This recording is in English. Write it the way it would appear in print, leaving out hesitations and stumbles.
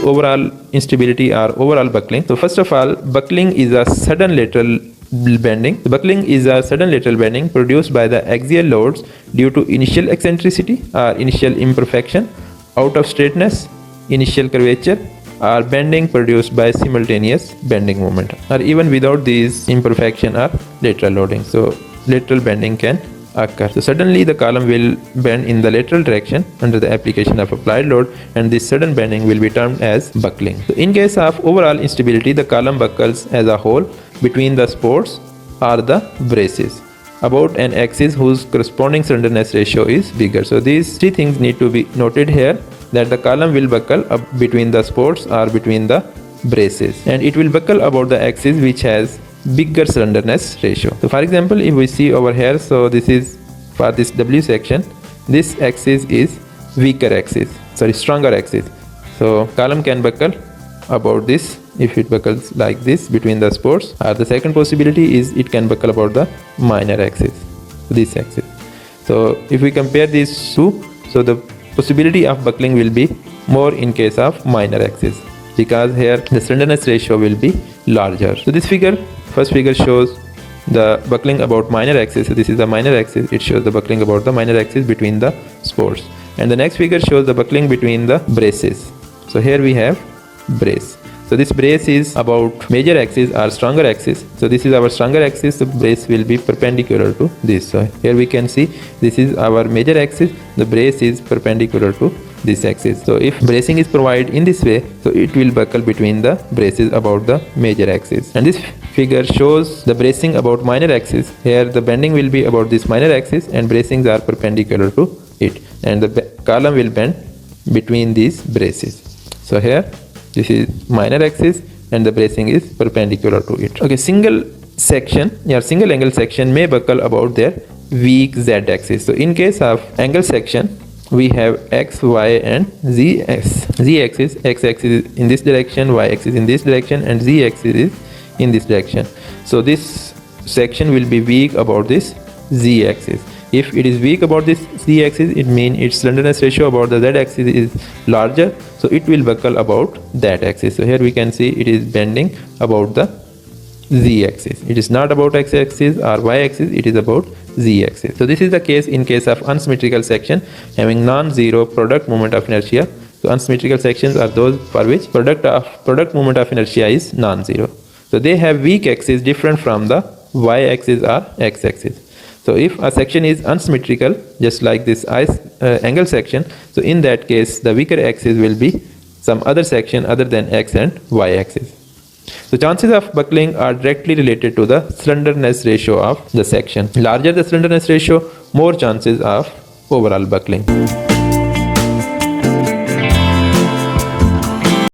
overall instability or overall buckling. So first of all, buckling is a sudden lateral bending. The buckling is a sudden lateral bending produced by the axial loads due to initial eccentricity or initial imperfection, out of straightness, initial curvature, or bending produced by simultaneous bending moment, or even without these imperfection or lateral loading. So lateral bending can occur. So suddenly the column will bend in the lateral direction under the application of applied load, and this sudden bending will be termed as buckling. So in case of overall instability, the column buckles as a whole between the supports or the braces about an axis whose corresponding slenderness ratio is bigger. So these three things need to be noted here, that the column will buckle up between the supports or between the braces, and it will buckle about the axis which has bigger slenderness ratio. So for example, if we see over here, so this is for this W section, this axis is stronger axis. So column can buckle about this if it buckles like this between the supports, or the second possibility is it can buckle about the minor axis, this axis. So if we compare these two, so the possibility of buckling will be more in case of minor axis, because here the slenderness ratio will be larger. So this first figure shows the buckling about minor axis. So this is the minor axis, it shows the buckling about the minor axis between the supports, and the next figure shows the buckling between the braces. So here we have brace. So this brace is about major axis or stronger axis. So this is our stronger axis, the brace will be perpendicular to this. So here we can see this is our major axis, the brace is perpendicular to this axis. So if bracing is provided in this way, so it will buckle between the braces about the major axis. And this figure shows the bracing about minor axis. Here the bending will be about this minor axis and bracings are perpendicular to it, and the column will bend between these braces. So here this is minor axis and the bracing is perpendicular to it. Okay, single angle section may buckle about their weak Z axis. So in case of angle section, we have X, Y and Z axis. X axis is in this direction, Y axis in this direction, and Z axis is in this direction. So this section will be weak about this Z axis. If it is weak about this Z axis, it means its slenderness ratio about the Z axis is larger, so it will buckle about that axis. So here we can see it is bending about the Z axis. It is not about X axis or Y axis, it is about Z axis. So this is the case in case of unsymmetrical section having non-zero product moment of inertia. So unsymmetrical sections are those for which product moment of inertia is non-zero. So they have weak axis different from the Y axis or X axis. So if a section is unsymmetrical, just like this angle section, so in that case the weaker axis will be some other section other than X and Y axis. So chances of buckling are directly related to the slenderness ratio of the section. Larger the slenderness ratio, more chances of overall buckling.